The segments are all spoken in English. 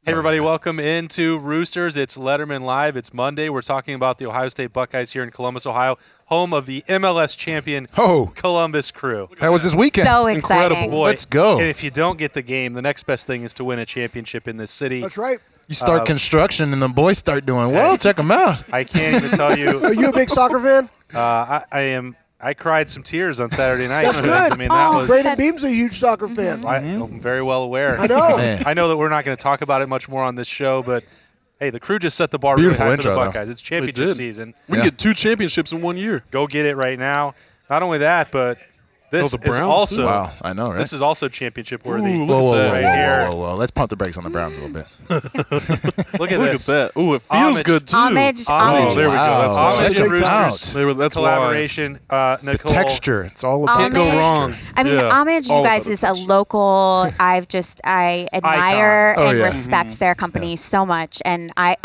Hey, everybody, welcome into Roosters. It's Letterman Live. It's Monday. We're talking about the Ohio State Buckeyes here in Columbus, Ohio, home of the MLS champion Columbus Crew. That was this weekend. So exciting. Incredible. Boy, let's go. And if you don't get the game, the next best thing is to win a championship in this city. That's right. You start construction and the boys start doing well. Check them out. I can't even tell you. Are you a big soccer fan? I am. I cried some tears on Saturday night. That's good. I mean, that was. Braden Beam's a huge soccer fan. I'm very well aware. I know. Man. I know that we're not going to talk about it much more on this show, but hey, the Crew just set the bar Beautiful really high for intro, the though. Buckeyes. It's championship season. We can get 2 championships in 1 year. Go get it right now. Not only that, but this the is Browns, also too. Wow, I know, right? this is also championship worthy. Ooh, whoa, look whoa, at right that. here. whoa, whoa, whoa. Let's pump the brakes on the Browns a little bit. Look at Look this. at that. Ooh, it feels Homage. good, too. Homage. Homage. Oh, there we go. That's Wow. why. Homage and Check it out. Roosters That's collaboration. Nicole. Texture. It's all about Can't go wrong. I mean, Yeah. Homage, you All guys, about is the a texture. local. I admire Oh, and yeah. respect their company so much, and I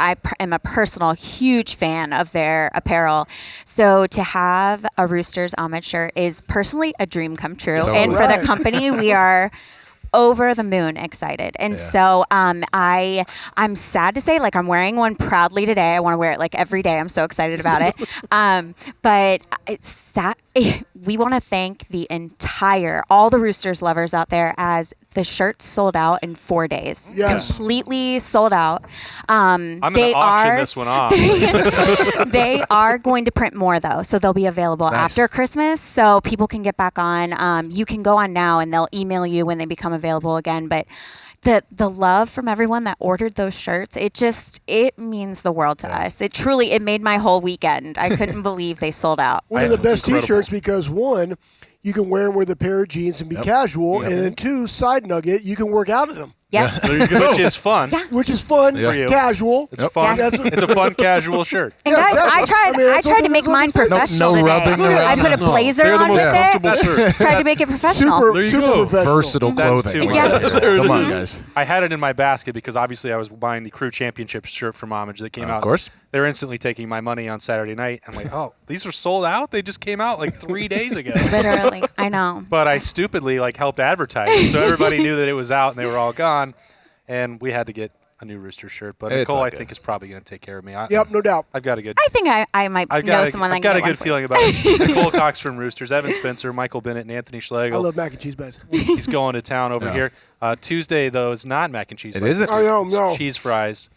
am a personal huge fan of their apparel. So to have a Roosters Homage shirt is personally a dream come true, Totally. and for Right. the company, we are over the moon excited. And so I'm sad to say, like, I'm wearing one proudly today. I want to wear it like every day. I'm so excited about it. But it's sad. We want to thank all the Roosters lovers out there, as the shirts sold out in 4 days. Yes. Completely sold out. I'm going to auction this one off. They are going to print more, though, so they'll be available Nice. after Christmas, so people can get back on. You can go on now, and they'll email you when they become available again. But the love from everyone that ordered those shirts, it means the world to us. It made my whole weekend. I couldn't believe they sold out. One of the best incredible. T-shirts because, one, you can wear them with a pair of jeans and be casual, and then 2, side nugget, you can work out in them, Yes. Which is fun. Yeah. which is fun, For you. casual. It's fun. Yes. It's a fun casual shirt. And Yeah, guys, exactly. I tried that's to what make mine it's for. professional no today. rubbing I around. put a No, blazer they're the on most with comfortable it. shirts. Tried to make it professional. Super, There you super go. professional. versatile That's clothing. too Yes. much. There it Come on, is. guys. I had it in my basket because obviously I was buying the Crew Championship shirt from Homage that came out. Of course. They were instantly taking my money on Saturday night. I'm like, oh, these are sold out? They just came out like 3 days ago. Literally, I know. But I stupidly helped advertise it, so everybody knew that it was out and they were all gone, and we had to get a new Rooster shirt. But It's Nicole, all I good. think, is probably going to take care of me. Yep, no doubt. I've got a good. I think I might I've know got someone I've that got a can good get one feeling about it. Nicole Cox from Roosters, Evan Spencer, Michael Bennett, and Anthony I Schlegel. love mac and cheese beds. He's going to town over Yeah. here. Tuesday, though, is not mac and cheese. It but isn't? it's I know, no. Cheese fries.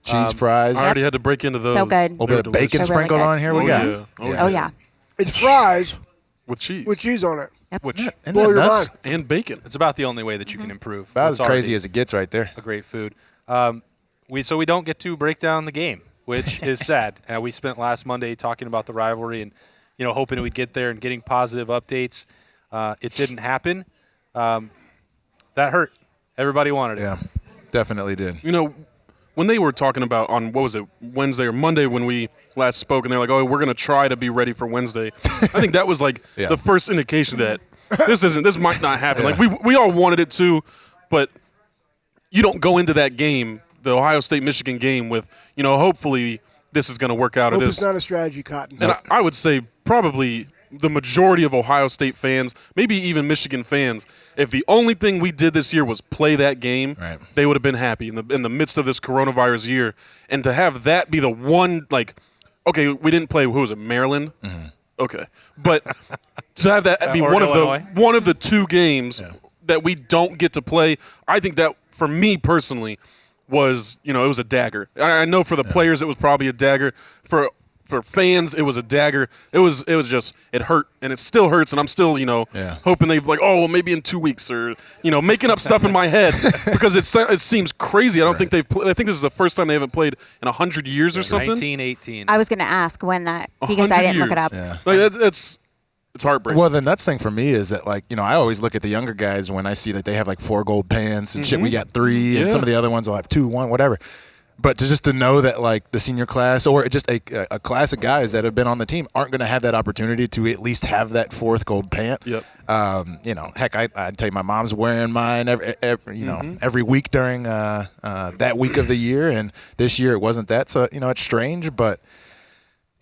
Cheese fries. I already had to break into those. So good. A little bit of bacon They're really sprinkled good. on here. Oh, We got. yeah. Oh yeah. It's fries With cheese. with cheese on it. Which Isn't Blow that your nuts? mind. and bacon. it's about the only way that you can improve. About It's as crazy already as it gets right there. a great food. We don't get to break down the game, which is sad. We spent last Monday talking about the rivalry and hoping we'd get there and getting positive updates. It didn't happen. That hurt. Everybody wanted it. Yeah, definitely did. You know, when they were talking about on, what was it, Wednesday or Monday when we last spoke, and they're like, oh, we're going to try to be ready for Wednesday. I think that was like Yeah. the first indication that this might not happen. Like we all wanted it to, but you don't go into that game, the Ohio State-Michigan game, with, hopefully this is going to work out. Hope It it's is. not a strategy, Cotton. And I would say probably the majority of Ohio State fans, maybe even Michigan fans, if the only thing we did this year was play that game, Right. they would have been happy in the midst of this coronavirus year. And to have that be the one, okay, we didn't play, who was it, Maryland? Mm-hmm. Okay. But to have that be Or one Illinois. of the 2 games that we don't get to play, I think that, for me personally, was, it was a dagger. I know for the players it was probably a dagger. For fans, it was a dagger. It was just, it hurt, and it still hurts, and I'm still, hoping they've maybe in 2 weeks, or, making up stuff in my head, because it seems crazy. I don't think they've I think this is the first time they haven't played in 100 years or something. 1918. I was going to ask when that, because 100 I didn't look it years. up. Yeah. Like, it's heartbreaking. Well, the nuts thing for me is that, I always look at the younger guys when I see that they have 4 gold pants and shit. We got 3, and Yeah. some of the other ones will have 2, 1, whatever. But to know that the senior class or just a class of guys that have been on the team aren't going to have that opportunity to at least have that 4th gold pant. Yep. Heck, I'd tell you my mom's wearing mine every week during that week of the year, and this year it wasn't that. So it's strange, but.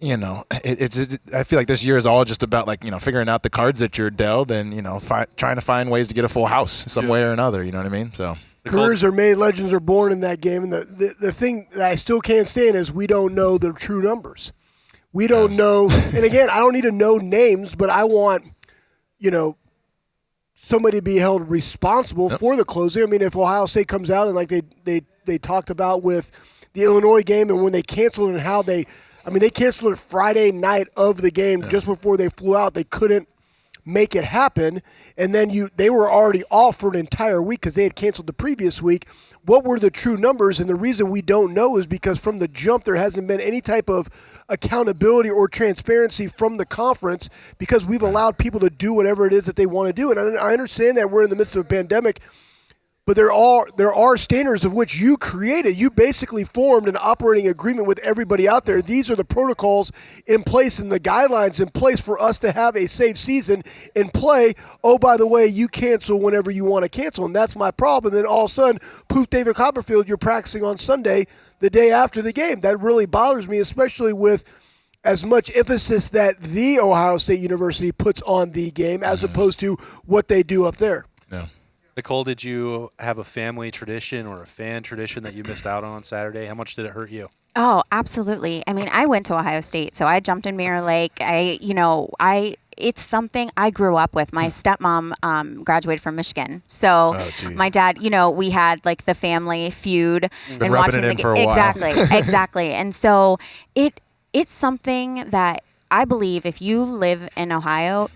I feel like this year is all just about figuring out the cards that you're dealt and trying to find ways to get a full house some way or another. You know what I mean? So Careers are made, legends are born in that game. And the thing that I still can't stand is we don't know the true numbers. We don't know. And again, I don't need to know names, but I want, somebody to be held responsible for the closing. I mean, if Ohio State comes out and like they talked about with the Illinois game and when they canceled and how they canceled it Friday night of the game just before they flew out. They couldn't make it happen, and then they were already off for an entire week because they had canceled the previous week. What were the true numbers? And the reason we don't know is because from the jump there hasn't been any type of accountability or transparency from the conference because we've allowed people to do whatever it is that they want to do. And I understand that we're in the midst of a pandemic, but there are standards of which you created. You basically formed an operating agreement with everybody out there. These are the protocols in place and the guidelines in place for us to have a safe season and play. Oh, by the way, you cancel whenever you want to cancel, and that's my problem. And then all of a sudden, poof, David Copperfield, you're practicing on Sunday, the day after the game. That really bothers me, especially with as much emphasis that the Ohio State University puts on the game as opposed to what they do up there. No. Nicole, did you have a family tradition or a fan tradition that you missed out on Saturday? How much did it hurt you? Oh, absolutely. I mean, I went to Ohio State, so I jumped in Mirror Lake. It's something I grew up with. My stepmom graduated from Michigan, so my dad, we had like the family feud and watching the for a while. Exactly. And so it's something that I believe if you live in Ohio,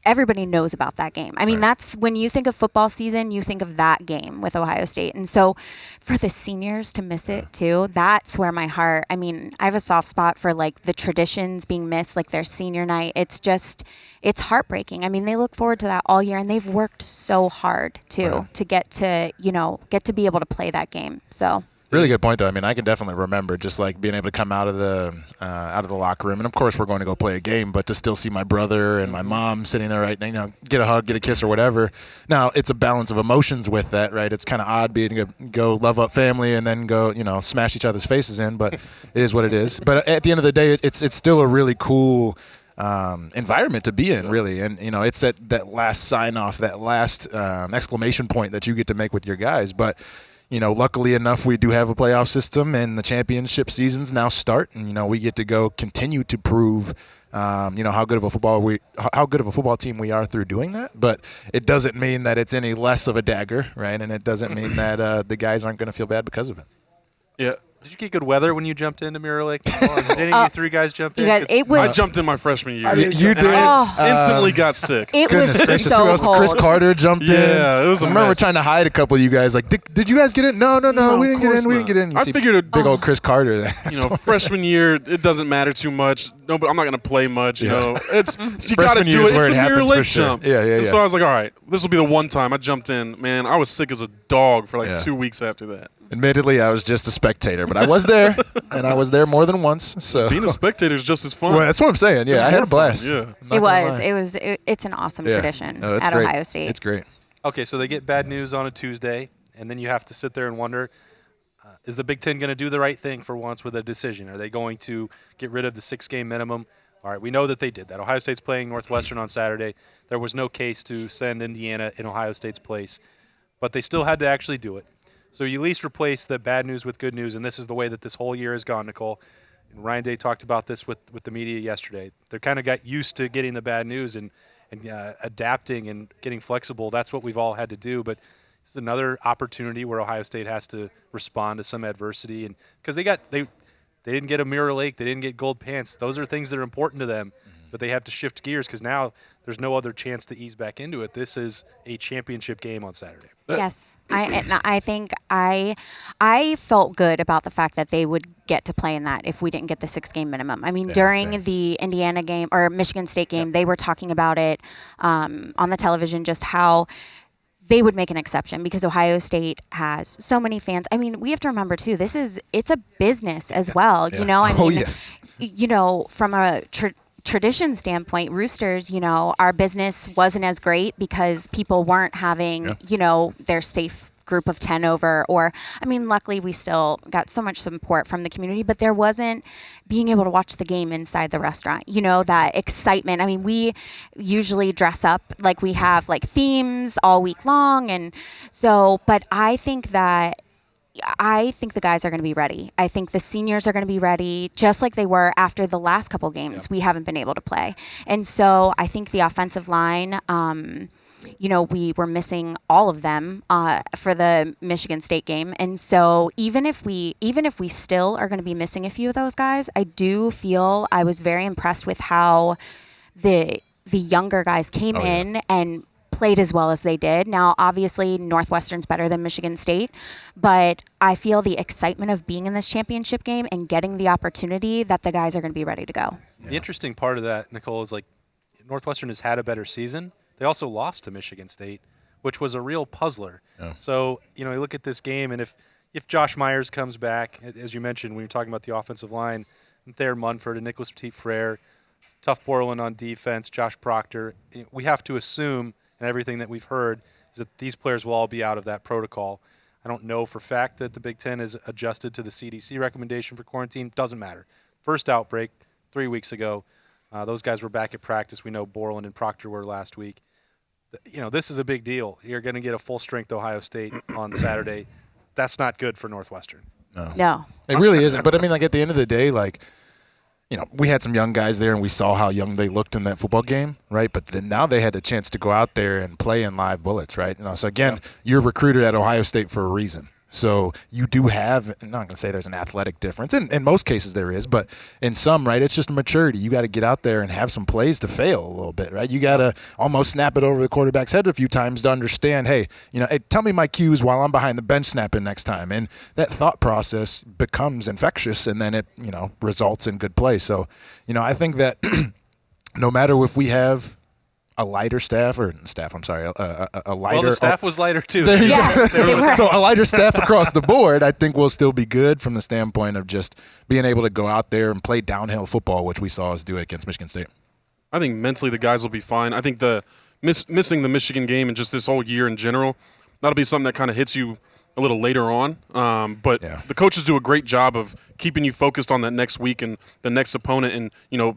everybody knows about that game. I mean, that's when you think of football season, you think of that game with Ohio State. And so for the seniors to miss it too, that's where my heart, I mean, I have a soft spot for like the traditions being missed, like their senior night. It's heartbreaking. I mean, they look forward to that all year and they've worked so hard too to get to be able to play that game. So really good point, though. I mean, I can definitely remember just like being able to come out of the locker room, and of course we're going to go play a game, but to still see my brother and my mom sitting there, right, get a hug, get a kiss, or whatever. Now it's a balance of emotions with that, right? It's kind of odd being to go love up family and then go, smash each other's faces in, but it is what it is. But at the end of the day, it's still a really cool environment to be in, really. And it's that last sign off, that last exclamation point that you get to make with your guys, but. Luckily enough, we do have a playoff system, and the championship seasons now start, and we get to go continue to prove, how good of a football team we are through doing that. But it doesn't mean that it's any less of a dagger, right? And it doesn't mean that the guys aren't going to feel bad because of it. Yeah. Did you get good weather when you jumped into Mirror Lake? Did any of you three guys jump in? I jumped in my freshman year. You did? Instantly got sick. It was gracious, so who else? cold. Chris Carter jumped in. Yeah, it was a I remember mess. trying to hide a couple of you guys. Like, did you guys get in? No, we didn't get in. We didn't get in. You I see figured big old Chris Carter. freshman year, it doesn't matter too much. No, but I'm not going to play much. You got to Freshman do year it. is where It's it the Mirror happens for Lake sure. jump. Yeah. And so I was like, all right, this will be the one time I jumped in. Man, I was sick as a dog for like 2 weeks after that. Admittedly, I was just a spectator, but I was there, and I was there more than once. So Being a spectator is just as fun. well, that's what I'm saying. Yeah, It's I had more a blast. fun, yeah. I'm not gonna lie. It's an awesome Yeah. tradition No, it's at great. Ohio State. It's great. Okay, so they get bad news on a Tuesday, and then you have to sit there and wonder, is the Big Ten going to do the right thing for once with a decision? Are they going to get rid of the 6-game minimum? All right, we know that they did that. Ohio State's playing Northwestern on Saturday. There was no case to send Indiana in Ohio State's place, but they still had to actually do it. So you at least replace the bad news with good news, and this is the way that this whole year has gone, Nicole. And Ryan Day talked about this with the media yesterday. They kind of got used to getting the bad news and adapting and getting flexible. That's what we've all had to do. But this is another opportunity where Ohio State has to respond to some adversity, and because they didn't get a Mirror Lake, they didn't get gold pants. Those are things that are important to them. But they have to shift gears because now there's no other chance to ease back into it. This is a championship game on Saturday. Yes, I think I felt good about the fact that they would get to play in that if we didn't get the 6-game minimum. I mean, during same. the Indiana game or Michigan State game, they were talking about it on the television, just how they would make an exception because Ohio State has so many fans. I mean, we have to remember too, it's a business as well. From a tradition standpoint, Roosters, our business wasn't as great because people weren't having, their safe group of 10 over, or, I mean, luckily we still got so much support from the community, but there wasn't being able to watch the game inside the restaurant, that excitement. I mean, we usually dress up, like we have like themes all week long. And so, but I think the guys are going to be ready. I think the seniors are going to be ready, just like they were after the last couple games. We haven't been able to play. And so I think the offensive line, we were missing all of them for the Michigan State game. And so even if we still are going to be missing a few of those guys, I do feel I was very impressed with how the younger guys came in and played as well as they did. Now, obviously, Northwestern's better than Michigan State, but I feel the excitement of being in this championship game and getting the opportunity that the guys are going to be ready to go. The interesting part of that, Nicole, is like Northwestern has had a better season. They also lost to Michigan State, which was a real puzzler. Yeah. So, you look at this game, and if Josh Myers comes back, as you mentioned, when you're talking about the offensive line, Thayer Munford and Nicholas Petit-Frere, Tuff Borland on defense, Josh Proctor, we have to assume, and everything that we've heard, is that these players will all be out of that protocol. I don't know for fact that the Big Ten has adjusted to the CDC recommendation for quarantine. Doesn't matter. First outbreak 3 weeks ago, those guys were back at practice. We know Borland and Proctor were last week. This is a big deal. You're going to get a full-strength Ohio State on Saturday. That's not good for Northwestern. No. It really isn't. But, I mean, like, at the end of the day, like, we had some young guys there, and we saw how young they looked in that football game, right? But then now they had a chance to go out there and play in live bullets, right? So, again, you're recruited at Ohio State for a reason. So you do have – I'm not going to say there's an athletic difference. In most cases there is, but in some, right, it's just a maturity. You got to get out there and have some plays to fail a little bit, right? You got to almost snap it over the quarterback's head a few times to understand, hey, hey, tell me my cues while I'm behind the bench snapping next time. And that thought process becomes infectious, and then it, results in good play. So, I think that no matter if we have – a lighter staff, a lighter. Well, the staff was lighter too. There you go. So a lighter staff across the board, I think, will still be good from the standpoint of just being able to go out there and play downhill football, which we saw us do against Michigan State. I think mentally the guys will be fine. I think the missing the Michigan game and just this whole year in general, that'll be something that kind of hits you a little later on. But the coaches do a great job of keeping you focused on that next week and the next opponent. And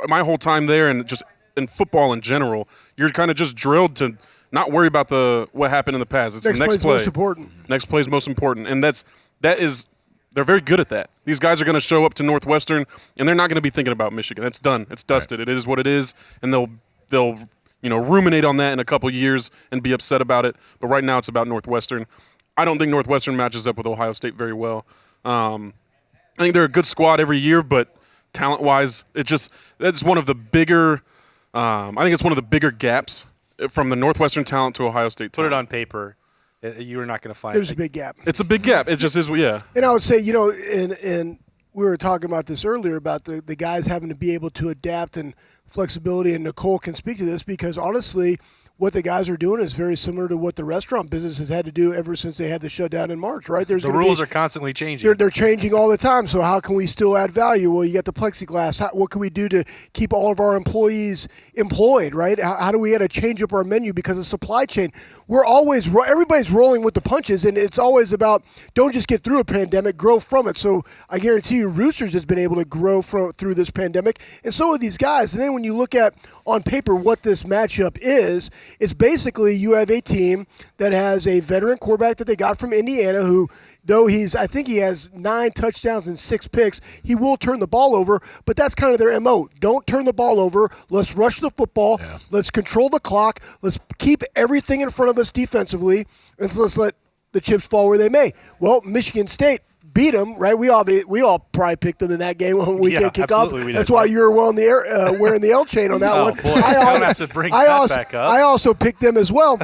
my whole time there and just in football in general, you're kind of just drilled to not worry about what happened in the past. It's the next play. Most important. Next play is most important, and they're very good at that. These guys are going to show up to Northwestern, and they're not going to be thinking about Michigan. It's done. It's dusted. Right. It is what it is, and they'll ruminate on that in a couple years and be upset about it. But right now, it's about Northwestern. I don't think Northwestern matches up with Ohio State very well. I think they're a good squad every year, but talent-wise, that's one of the bigger. I think it's one of the bigger gaps from the Northwestern talent to Ohio State talent. Put it on paper. You are not going to find There's a big gap. It's a big gap. It just is, yeah. And I would say, and we were talking about this earlier about the guys having to be able to adapt and flexibility, and Nicole can speak to this because, honestly, what the guys are doing is very similar to what the restaurant business has had to do ever since they had the shutdown in March, right? The rules are constantly changing. They're changing all the time, so how can we still add value? Well, you got the plexiglass. What can we do to keep all of our employees employed, right? How do we have to change up our menu because of supply chain? Everybody's rolling with the punches, and it's always about don't just get through a pandemic, grow from it. So I guarantee you Roosters has been able to grow through this pandemic, and so are these guys. And then when you look at on paper what this matchup is, it's basically you have a team that has a veteran quarterback that they got from Indiana who, though I think he has 9 touchdowns and 6 picks, he will turn the ball over, but that's kind of their MO. Don't turn the ball over. Let's rush the football. Yeah. Let's control the clock. Let's keep everything in front of us defensively, and let's let the chips fall where they may. Well, Michigan State beat them, right? We all probably picked them in that game when we can't kick off. That's why you were wearing the L chain on that one. Boy, I don't have to bring that back up. I also picked them as well.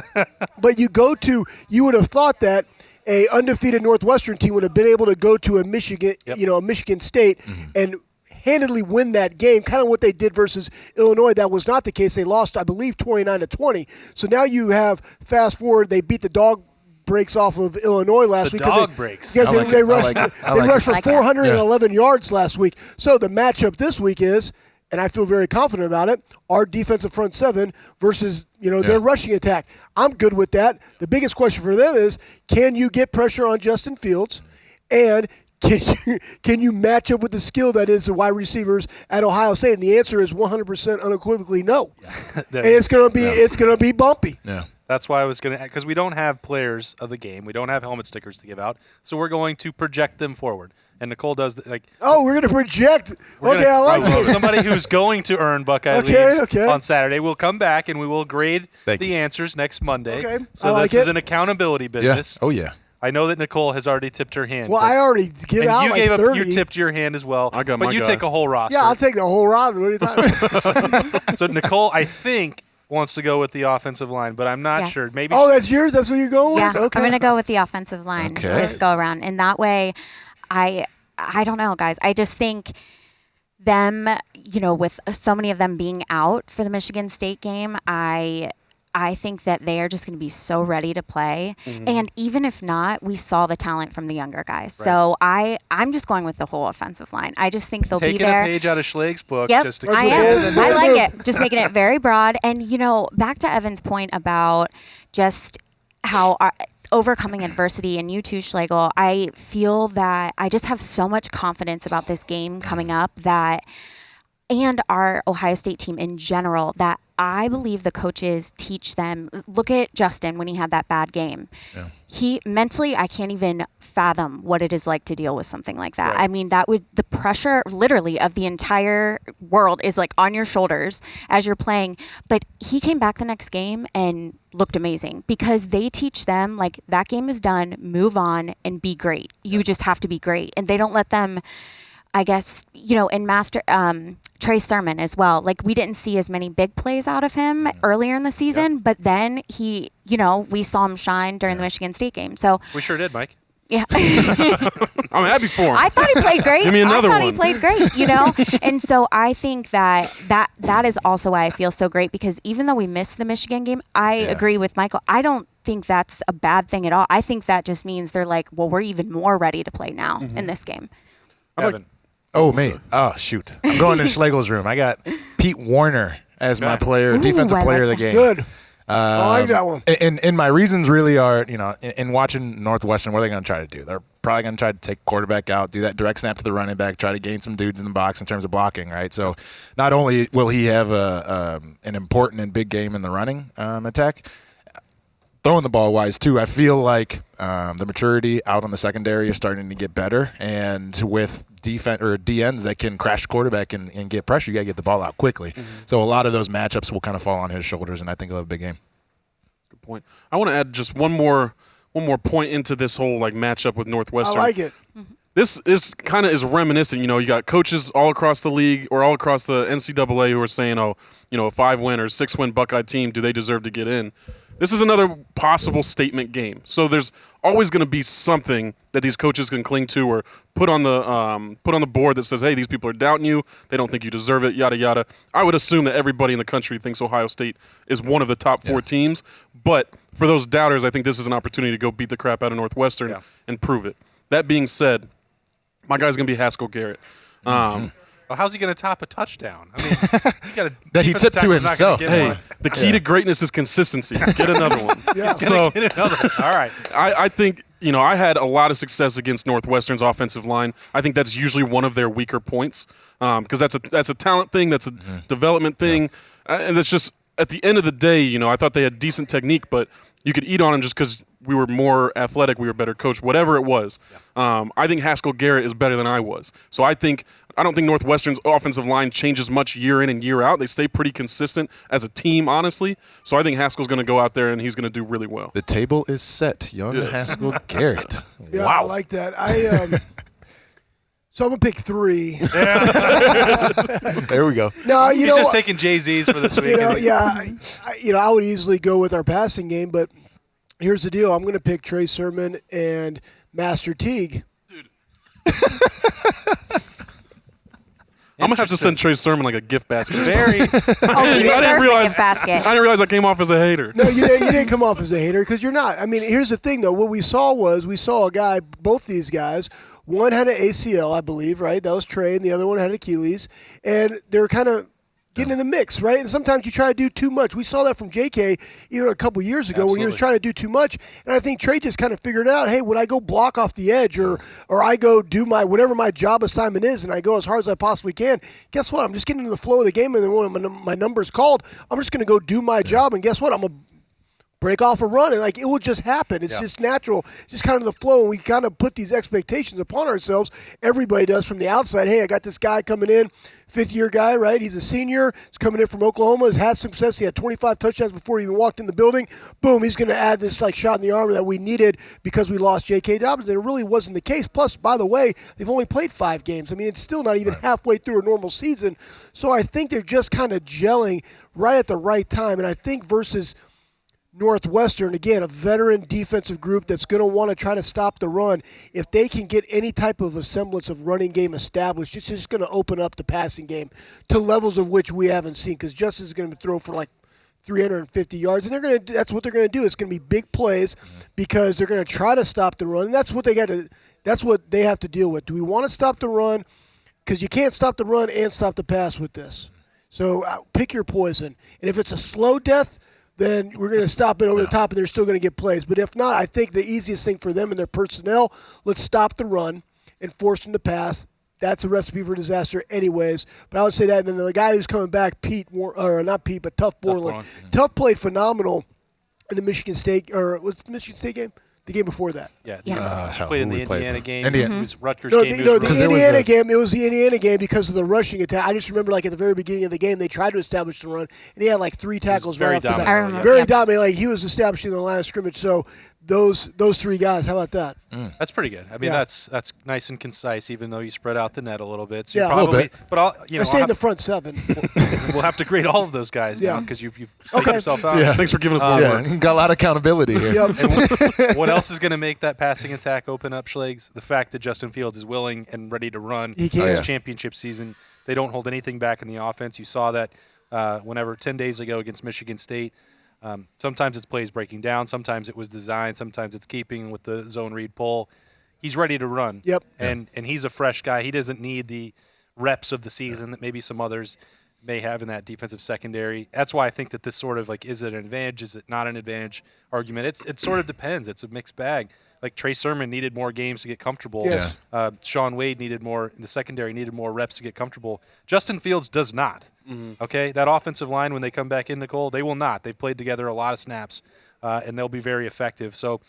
But you would have thought that a undefeated Northwestern team would have been able to go to a Michigan, a Michigan State and handedly win that game, kind of what they did versus Illinois. That was not the case. They lost, I believe, 29-20. So now you have fast forward, they beat the dog breaks off of Illinois last week. Dog breaks. Because they rushed for 411 yards last week. So the matchup this week is and I feel very confident about it, our defensive front seven versus their rushing attack. I'm good with that. The biggest question for them is, can you get pressure on Justin Fields, and can you match up with the skill that is the wide receivers at Ohio State? And the answer is 100% unequivocally no. And it's gonna be bumpy. Yeah. That's why I was going to, because we don't have players of the game. We don't have helmet stickers to give out. So we're going to project them forward. And Nicole does, oh, we're going to project. Okay, I like this. Somebody who's going to earn Buckeye leads on Saturday will come back and we will grade the answers next Monday. Okay. So this is an accountability business. Yeah. Oh, yeah. I know that Nicole has already tipped her hand. Well, I already give out you like gave 30. You tipped your hand as well. I got but my you guy. take a whole roster. Yeah, I'll take the whole roster. What are you talking about? So Nicole, I think, wants to go with the offensive line, but I'm not sure. Maybe. Oh, that's yours? That's what you're going Yeah, with? Okay. I'm going to go with the offensive line Okay. this go around. And that way, I don't know, guys. I just think them, with so many of them being out for the Michigan State game, I think that they are just going to be so ready to play. Mm-hmm. And even if not, we saw the talent from the younger guys. Right. So I'm just going with the whole offensive line. I just think they'll Taking be there. a page out of Schleg's book. Yep, Just I am. I like it. Just making it very broad. And, back to Evan's point about just how overcoming adversity, and you too, Schlegel, I feel that I just have so much confidence about this game coming up and our Ohio State team in general, that I believe the coaches teach them. Look at Justin when he had that bad game. Yeah. He mentally, I can't even fathom what it is like to deal with something like that. Right. I mean, the pressure literally of the entire world is like on your shoulders as you're playing. But he came back the next game and looked amazing, because they teach them, like, that game is done, move on and be great. You just have to be great. And they don't let them, I guess, in Trey Sermon as well. Like, we didn't see as many big plays out of him earlier in the season, but then he, we saw him shine during the Michigan State game. So we sure did, Mike. Yeah. I'm happy for him. I thought he played great. Give me another I thought one. he played great, And so I think that is also why I feel so great, because even though we missed the Michigan game, I agree with Michael. I don't think that's a bad thing at all. I think that just means they're like, well, we're even more ready to play now in this game. Evan. Oh, me. Oh, shoot. I'm going to Schlegel's room. I got Pete Warner as my player, defensive player of the game. Good. I like that one. And my reasons really are, in watching Northwestern, what are they going to try to do? They're probably going to try to take quarterback out, do that direct snap to the running back, try to gain some dudes in the box in terms of blocking, right? So not only will he have an important and big game in the running attack, throwing the ball wise too, I feel like the maturity out on the secondary is starting to get better, and with defense or DNs that can crash the quarterback and get pressure, you got to get the ball out quickly. Mm-hmm. So a lot of those matchups will kind of fall on his shoulders, and I think he'll have a big game. Good point. I want to add just one more point into this whole matchup with Northwestern. I like it. This is kind of reminiscent. You got coaches all across the league or all across the NCAA who are saying, a 5-win or 6-win Buckeye team, do they deserve to get in? This is another possible statement game. So there's always going to be something that these coaches can cling to or put on the board that says, hey, these people are doubting you. They don't think you deserve it, yada, yada. I would assume that everybody in the country thinks Ohio State is one of the top 4 teams. But for those doubters, I think this is an opportunity to go beat the crap out of Northwestern and prove it. That being said, my guy's going to be Haskell Garrett. Well, how's he going to top a touchdown? I mean, that he tipped to himself. Hey, the key to greatness is consistency. Get another one. Get another one. All right. I think, I had a lot of success against Northwestern's offensive line. I think that's usually one of their weaker points, because that's a talent thing, that's a development thing, and it's just at the end of the day, I thought they had decent technique, but you could eat on them just because we were more athletic, we were better coached, whatever it was. I think Haskell Garrett is better than I was. So I don't think Northwestern's offensive line changes much year in and year out. They stay pretty consistent as a team, honestly. So I think Haskell's going to go out there and he's going to do really well. The table is set. Young Haskell Garrett. Yeah, Wow. I like that. So I'm going to pick 3. There we go. No, He's just taking Jay-Z's for this week. I would easily go with our passing game, but here's the deal. I'm going to pick Trey Sermon and Master Teague. Dude. I'm gonna have to send Trey Sermon like a gift basket. Very. Oh, he I didn't deserves a realize. gift basket. I didn't realize I came off as a hater. No, you didn't come off as a hater because you're not. I mean, here's the thing, though. What we saw a guy, both these guys, one had an ACL, I believe, right? That was Trey, and the other one had Achilles. And they're kind of getting in the mix, right? And sometimes you try to do too much. We saw that from JK even a couple years ago when he was Absolutely. trying to do too much. And I think Trey just kind of figured out, hey, when I go block off the edge or I go do whatever my job assignment is and I go as hard as I possibly can, guess what? I'm just getting into the flow of the game, and then when my number's called, I'm just going to go do my job. And guess what? I'm going to break off a run, and it will just happen. It's just natural, just kind of the flow, and we kind of put these expectations upon ourselves. Everybody does from the outside. Hey, I got this guy coming in, fifth-year guy, right? He's a senior. He's coming in from Oklahoma. Has had success. He had 25 touchdowns before he even walked in the building. Boom, he's going to add this shot in the armor that we needed because we lost J.K. Dobbins, and it really wasn't the case. Plus, by the way, they've only played 5 games. I mean, it's still not even halfway through a normal season. So I think they're just kind of gelling right at the right time, and I think versus Northwestern, again, a veteran defensive group that's going to want to try to stop the run. If they can get any type of a semblance of running game established, it's just going to open up the passing game to levels of which we haven't seen, because Justice is going to throw for 350 yards, and that's what they're going to do. It's going to be big plays because they're going to try to stop the run, and that's what they have to deal with. Do we want to stop the run? Because you can't stop the run and stop the pass with this. So pick your poison. And if it's a slow death, then we're going to stop it over the top, and they're still going to get plays. But if not, I think the easiest thing for them and their personnel, let's stop the run and force them to pass. That's a recipe for disaster anyways. But I would say that. And then the guy who's coming back, Tough Borland. Tough played phenomenal in the Michigan State, or what's the Michigan State game? The game before that. Yeah. who Played in the we played? Indiana game. Indiana. It was Rutgers No, game. the It was Because it was Indiana a- game. It was the Indiana game because of the rushing attack. I just remember, at the very beginning of the game, they tried to establish the run, and he had 3 tackles very right off the bat. dominant. I remember. Very Yep. dominant. He was establishing the line of scrimmage. So those 3 guys, how about that? That's pretty good. I mean, Yeah. that's nice and concise, even though you spread out the net a little bit. So Yeah. you A little probably, bit. But I'll I stayed in the front 7. we'll have to grade all of those guys now Yeah. because you've taken Okay. yourself out. Yeah. Thanks for giving us more Yeah, work. he got a lot of accountability here. Yep. And what else is going to make that passing attack open up, Schlegs? The fact that Justin Fields is willing and ready to run. He can. It's yeah. championship season. They don't hold anything back in the offense. You saw that whenever 10 days ago against Michigan State. Sometimes it's plays breaking down. Sometimes it was design. Sometimes it's keeping with the zone read pull. He's ready to run. Yep. And he's a fresh guy. He doesn't need the reps of the season that maybe some others may have in that defensive secondary. That's why I think that this sort of is it an advantage? Is it not an advantage argument? It sort of depends. It's a mixed bag. Trey Sermon needed more games to get comfortable. Yes. Sean Wade needed more in the secondary, needed more reps to get comfortable. Justin Fields does not. Okay, that offensive line, when they come back in, Nicole, they will not. They've played together a lot of snaps, and they'll be very effective. So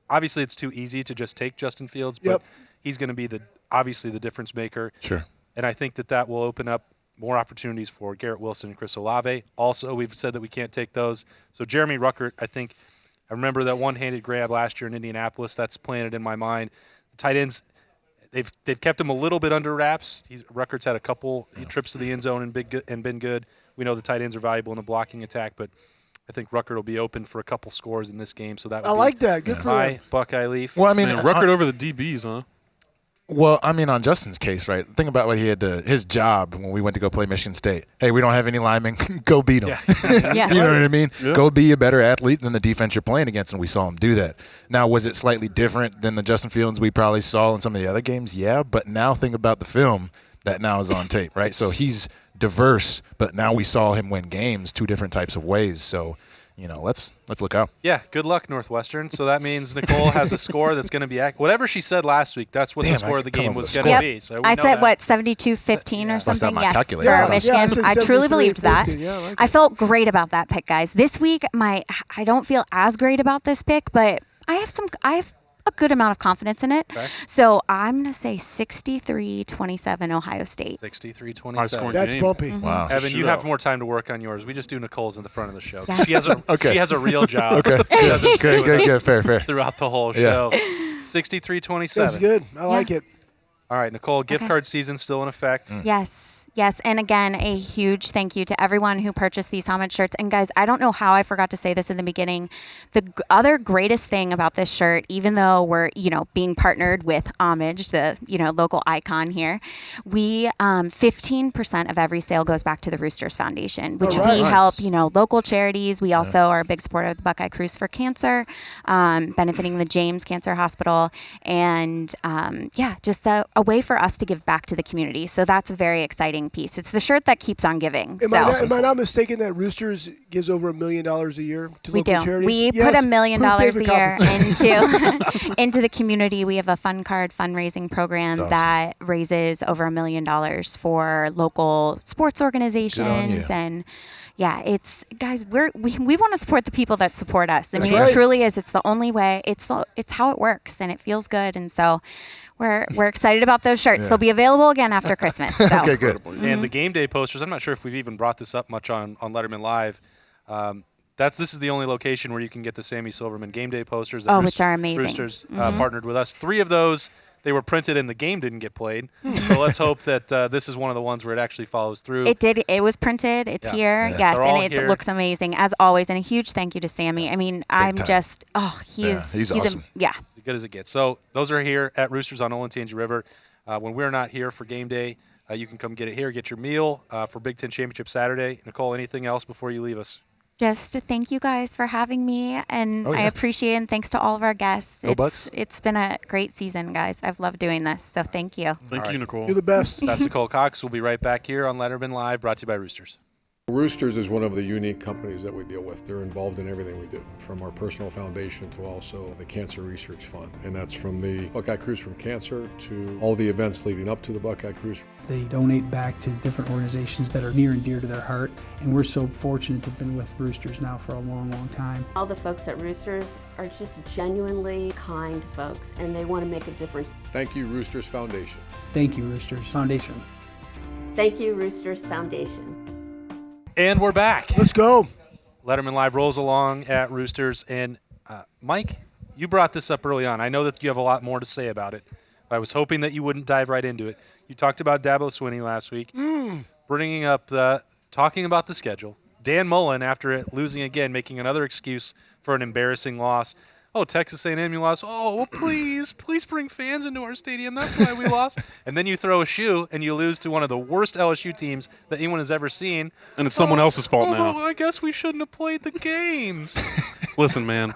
obviously it's too easy to just take Justin Fields, but Yep. he's going to be obviously the difference maker. Sure. And I think that will open up more opportunities for Garrett Wilson and Chris Olave. Also, we've said that we can't take those. So Jeremy Ruckert, I remember that one-handed grab last year in Indianapolis. That's planted in my mind. The tight ends, they've kept him a little bit under wraps. Ruckert's had a couple trips to the end zone and been good. We know the tight ends are valuable in the blocking attack, but I think Ruckert will be open for a couple scores in this game. So that would I be like that. Good for my him. Buckeye Leaf. Well, I mean, Man, Ruckert over the DBs, huh? Well, I mean, on Justin's case, right? Think about what he had his job when we went to go play Michigan State. Hey, we don't have any linemen. Go beat them. Yeah. You know what I mean? Yeah. Go be a better athlete than the defense you're playing against, and we saw him do that. Now, was it slightly different than the Justin Fields we probably saw in some of the other games? Yeah, but now think about the film that now is on tape, right? So he's diverse, but now we saw him win games 2 different types of ways. So, let's look out. Yeah, good luck, Northwestern. So that means Nicole has a score that's going to be whatever she said last week. That's what Damn, the score I of the could come game up with was a going to score. be. So we I know said, that. 72-15 or Bust out something? my Yes, calculator. for Yeah, Michigan. I said I truly 73 believed that. 14. Yeah, I like I it. felt great about that pick, guys. This week, I don't feel as great about this pick, but I have a good amount of confidence in it. Okay. So I'm going to say 63-27 Ohio State. 63-27. High scoring. That's game. bumpy. Wow. Evan, you Shootout. have more time to work on yours. We just do Nicole's in the front of the show. Yeah. She has a Okay. she has a real job. Okay. She doesn't stay with us Good. Fair. throughout the whole Yeah. show. 63-27. That's good. I like it. All right, Nicole, gift Okay. card season still in effect. Yes. Yes, and again, a huge thank you to everyone who purchased these homage shirts. And guys, I don't know how I forgot to say this in the beginning. The other greatest thing about this shirt, even though we're, being partnered with Homage, the, local icon here, we 15% of every sale goes back to the Roosters Foundation, which right. we Nice. help, local charities. We also are a big supporter of the Buckeye Cruise for Cancer, benefiting the James Cancer Hospital, and just a way for us to give back to the community. So that's very exciting piece. It's the shirt that keeps on giving. Am I not mistaken that Roosters gives over $1 million a year to We local do. charities? We Yes. put $1 million Proof a David year Copperfield. into the community. We have a fun card fundraising program That's awesome. that raises over $1 million for local sports organizations. And it's guys, we want to support the people that support us. I mean, right. it truly is. It's the only way. It's how it works, and it feels good. And so we're excited about those shirts. Yeah. They'll be available again after Christmas. So. Okay, good. And the game day posters, I'm not sure if we've even brought this up much on Letterman Live. This is the only location where you can get the Sammy Silverman game day posters. that which are amazing. Roosters partnered with us. 3 of those, they were printed and the game didn't get played. So let's hope that this is one of the ones where it actually follows through. It did. It was printed. It's Yeah. here. Yeah. Yes, They're all and it here. looks amazing as always. And a huge thank you to Sammy. I mean, I'm time. just He's awesome. As good as it gets. So those are here at Roosters on Olentangy River. When we're not here for game day, you can come get it here. Get your meal for Big Ten Championship Saturday. Nicole, anything else before you leave us? Just to thank you guys for having me, and I appreciate it. And thanks to all of our guests. Bucks. It's been a great season, guys. I've loved doing this, so thank you. Thank you, Nicole. You're the best. That's Nicole Cox. We'll be right back here on Letterman Live, brought to you by Roosters. Roosters is one of the unique companies that we deal with. They're involved in everything we do, from our personal foundation to also the Cancer Research Fund. And that's from the Buckeye Cruise from Cancer to all the events leading up to the Buckeye Cruise. They donate back to different organizations that are near and dear to their heart, and we're so fortunate to have been with Roosters now for a long, long time. All the folks at Roosters are just genuinely kind folks, and they want to make a difference. Thank you, Roosters Foundation. Thank you, Roosters Foundation. Thank you, Roosters Foundation. And we're back. Let's go. Letterman Live rolls along at Roosters. And Mike, you brought this up early on. I know that you have a lot more to say about it, but I was hoping that you wouldn't dive right into it. You talked about Dabo Swinney last week, bringing up talking about the schedule. Dan Mullen, after it losing again, making another excuse for an embarrassing loss. Oh, Texas A&M, you lost. Oh, well, please bring fans into our stadium. That's why we lost. And then you throw a shoe and you lose to one of the worst LSU teams that anyone has ever seen. And it's someone else's fault now. Well, I guess we shouldn't have played the games. Listen, man.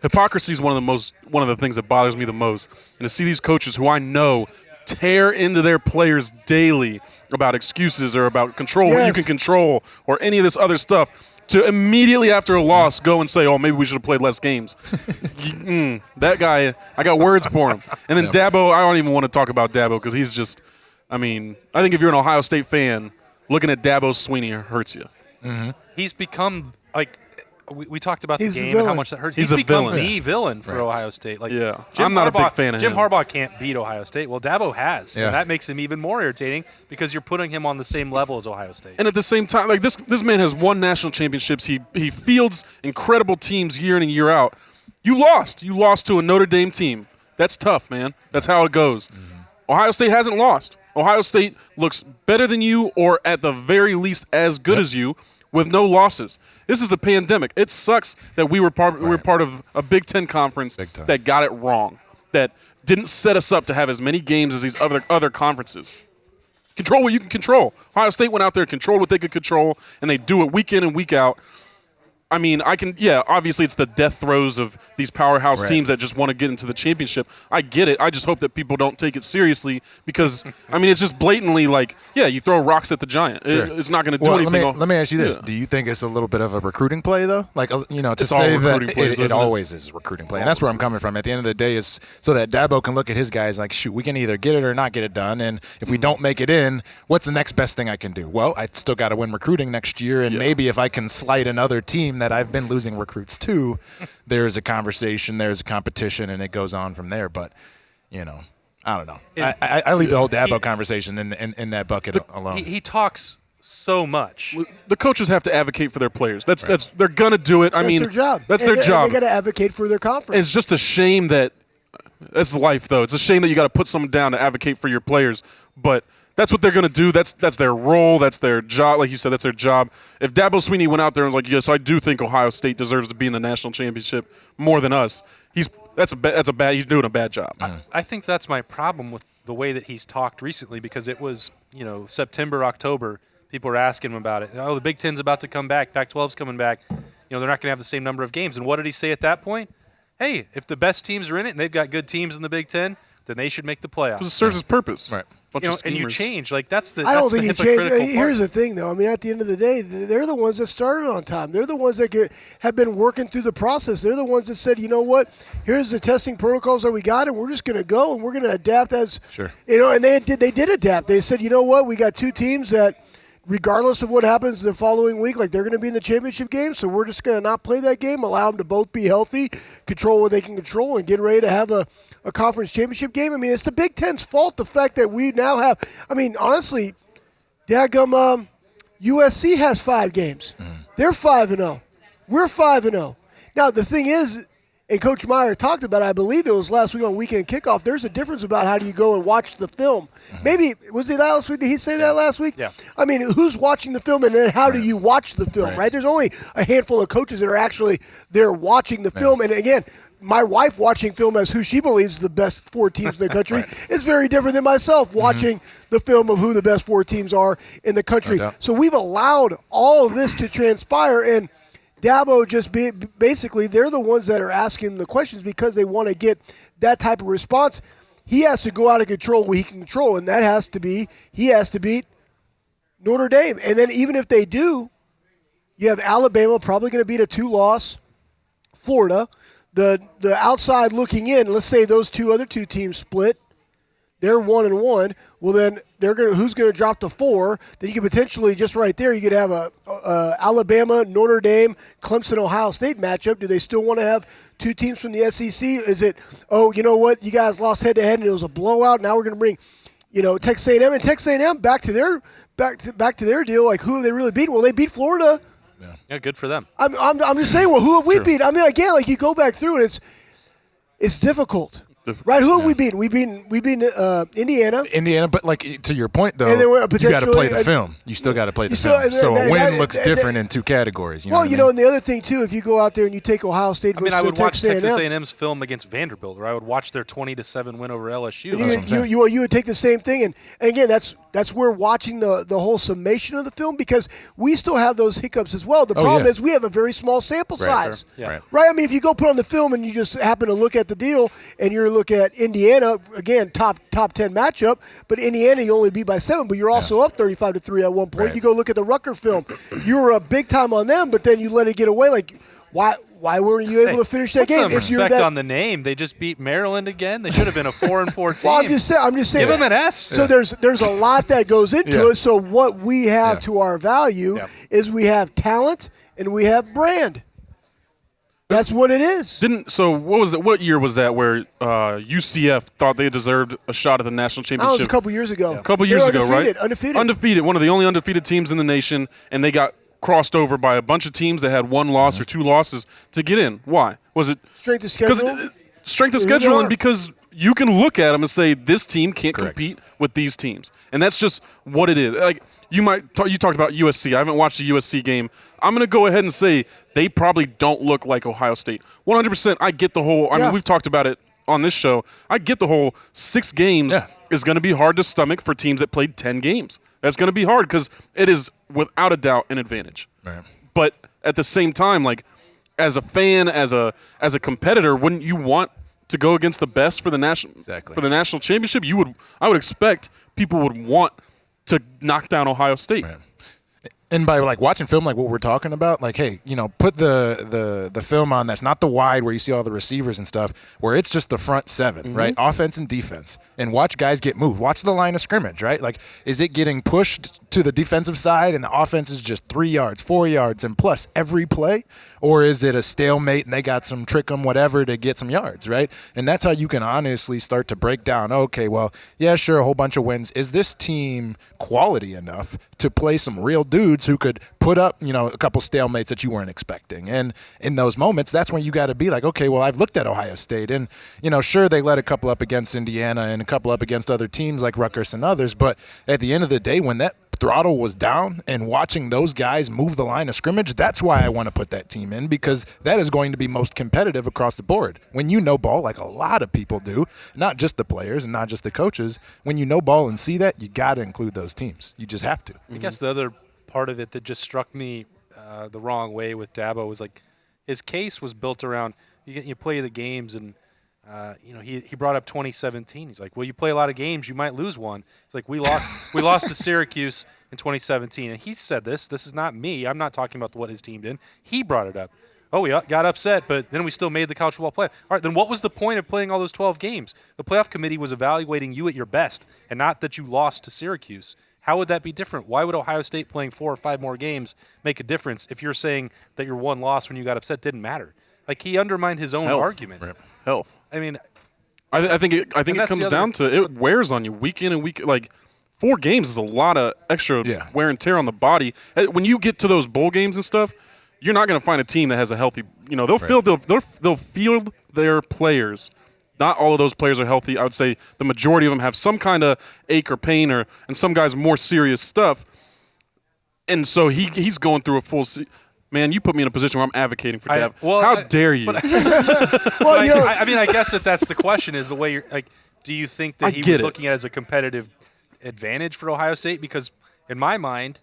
Hypocrisy is one of the things that bothers me the most. And to see these coaches who I know tear into their players daily about excuses or about control what you Yes. can control or any of this other stuff, to immediately after a loss go and say, oh, maybe we should have played less games. That guy, I got words for him. And then Dabo, I don't even want to talk about Dabo because he's just, I think if you're an Ohio State fan, looking at Dabo Swinney hurts you. He's become like we talked about He's the the game and how villain. much that hurts. He's He's a become villain. the villain for Ohio State. Like, Yeah. Jim I'm not a big Harbaugh- fan of Jim him. Harbaugh can't beat Ohio State. Well, Dabo has, Yeah. and that makes him even more irritating because you're putting him on the same level as Ohio State. And at the same time, like this man has won national championships. He fields incredible teams year in and year out. You lost. You lost to a Notre Dame team. That's tough, man. That's how it goes. Ohio State hasn't lost. Ohio State looks better than you, or at the very least as good as you, with no losses. This is a pandemic. It sucks that we were part of a Big Ten conference Big time. that got it wrong, that didn't set us up to have as many games as these other conferences. Control what you can control. Ohio State went out there and controlled what they could control, and they do it week in and week out. Obviously it's the death throes of these powerhouse teams that just want to get into the championship. I get it. I just hope that people don't take it seriously because, it's just blatantly like, you throw rocks at the giant. Sure. It's not going to do Well, anything. let me ask you this: Yeah. Do you think it's a little bit of a recruiting play, though? Like, to It's say all that recruiting plays, it isn't it? always is a recruiting play, and that's where I'm coming from. At the end of the day, is so that Dabo can look at his guys like, shoot, we can either get it or not get it done, and if we don't make it in, what's the next best thing I can do? Well, I still got to win recruiting next year, and maybe if I can slight another team that I've been losing recruits to, there's a conversation, there's a competition, and it goes on from there. But I don't know. I leave the whole Dabo conversation in that bucket alone. He talks so much. The coaches have to advocate for their players. That's they're going to do it. That's their job. That's And their job. They got to advocate for their conference. It's just a shame that that's life, though. It's a shame that you got to put someone down to advocate for your players. But That's what they're going to do. That's their role. That's their job. Like you said, that's their job. If Dabo Swinney went out there and was like, yes, I do think Ohio State deserves to be in the national championship more than us, he's doing a bad job. I think that's my problem with the way that he's talked recently, because it was, September, October, people were asking him about it. Oh, the Big Ten's about to come back. Pac-12's coming back. They're not going to have the same number of games. And what did he say at that point? Hey, if the best teams are in it and they've got good teams in the Big Ten, then they should make the playoffs. Because it serves its purpose. Right. And you change. Like, that's the I don't the think you hypocritical change. part. Here's the thing, though. I mean, at the end of the day, they're the ones that started on time. They're the ones that have been working through the process. They're the ones that said, you know what, here's the testing protocols that we got, and we're just going to go, and we're going to adapt as – Sure. And they did adapt. They said, you know what, we got two teams that – regardless of what happens the following week, like they're going to be in the championship game, so we're just going to not play that game, allow them to both be healthy, control what they can control, and get ready to have a conference championship game. I mean, it's the Big Ten's fault, the fact that we now have – I mean, honestly, daggum, USC has 5 games. They're 5-0. We're 5-0. Now, the thing is – and Coach Meyer talked about it, I believe it was last week on Weekend Kickoff, there's a difference about how do you go and watch the film. Maybe, was it last week? Did he say that last week? Yeah. I mean, who's watching the film, and then how do you watch the film, right? There's only a handful of coaches that are actually there watching the film. And again, my wife watching film as who she believes is the best 4 teams in the country is very different than myself watching the film of who the best 4 teams are in the country. So we've allowed all of this to transpire, and Dabo basically, they're the ones that are asking the questions because they want to get that type of response. He has to go out of control what he can control, and that has to be he has to beat Notre Dame. And then even if they do, you have Alabama probably going to beat a 2-loss Florida. The outside looking in, let's say those other two teams split. They're 1-1. Well, then who's going to drop to 4? Then you could potentially just right there. You could have a Alabama, Notre Dame, Clemson, Ohio State matchup. Do they still want to have 2 teams from the SEC? Is it, oh, you know what? You guys lost head to head and it was a blowout. Now we're going to bring, Texas A&M, and Texas A&M back to their deal. Like, who have they really beat? Well, they beat Florida. Yeah, good for them. I'm just saying. Well, who have we beat? I mean, again, like you go back through and it's difficult. Right, who have we beaten? We beat Indiana. But like to your point though, and then you got to play the film. You still got to play the film. So a win looks different in 2 categories. And the other thing too, if you go out there and you take Ohio State versus I would watch Texas Texas A&M's film against Vanderbilt, or I would watch their 20-7 win over LSU. You would take the same thing, and again, that's where watching the whole summation of the film, because we still have those hiccups as well. The problem is we have a very small sample size. Right. I mean, if you go put on the film and you just happen to look at the deal and you look at Indiana, again, top 10 matchup, but Indiana you only beat by 7, but you're also up 35-3 at one point. You go look at the Rutgers film. You were up big time on them, but then you let it get away. Like, why weren't you able to finish that game? Put some respect on the name. They just beat Maryland again. They should have been a 4-4 team. Well, I'm just saying. Give them an S. So there's a lot that goes into it. So what we have to our value is we have talent and we have brand. That's what it is. What year was that where UCF thought they deserved a shot at the national championship? That was a couple years ago. A couple years ago, right? Undefeated. One of the only undefeated teams in the nation, and they got crossed over by a bunch of teams that had 1 loss or 2 losses to get in. Why? Was it strength of schedule? Strength of schedule, and because you can look at them and say this team can't compete with these teams, and that's just what it is. Like you talked about USC. I haven't watched a USC game. I'm going to go ahead and say they probably don't look like Ohio State. 100%. I get the whole. I mean, we've talked about it on this show. I get the whole 6 games is going to be hard to stomach for teams that played 10 games. That's going to be hard because it is without a doubt an advantage. Right. But at the same time, like as a fan, as a competitor, wouldn't you want to go against the best for the national championship? I would expect people would want to knock down Ohio State. Right. And by like watching film like what we're talking about, like, hey, put the film on that's not the wide where you see all the receivers and stuff, where it's just the front 7, right? Offense and defense. And watch guys get moved. Watch the line of scrimmage, right? Like, is it getting pushed to the defensive side and the offense is just 3 yards, 4 yards, and plus every play? Or is it a stalemate and they got some trick 'em whatever to get some yards, right? And that's how you can honestly start to break down, okay, well, yeah, sure, a whole bunch of wins. Is this team quality enough to play some real dudes dudes who could put up, a couple stalemates that you weren't expecting. And in those moments, that's when you got to be like, okay, well, I've looked at Ohio State, and sure, they let a couple up against Indiana and a couple up against other teams like Rutgers and others, but at the end of the day, when that throttle was down and watching those guys move the line of scrimmage, that's why I want to put that team in, because that is going to be most competitive across the board. When you know ball, like a lot of people do, not just the players and not just the coaches, when you know ball and see that, you got to include those teams. You just have to. I guess the other part of it that just struck me the wrong way with Dabo was like his case was built around you play the games and he brought up 2017. He's like, well, you play a lot of games, you might lose one. It's like we lost to Syracuse in 2017, and he said this is not me. I'm not talking about what his team did. He brought it up. Oh, we got upset, but then we still made the college football playoff. All right, then what was the point of playing all those 12 games? The playoff committee was evaluating you at your best, and not that you lost to Syracuse. How would that be different? Why would Ohio State playing 4 or 5 more games make a difference if you're saying that your one loss when you got upset didn't matter? Like, he undermined his own argument. Right. Health. I mean, I think it comes down to it wears on you week in and week. Like 4 games is a lot of extra wear and tear on the body. When you get to those bowl games and stuff, you're not going to find a team that has a healthy. They'll field their players. Not all of those players are healthy. I would say the majority of them have some kind of ache or pain, and some guys more serious stuff. And so he's going through a full. Man, you put me in a position where I'm advocating for Dab. How dare you? I guess that's the question is the way you're like, do you think that he was looking at it as a competitive advantage for Ohio State? Because in my mind,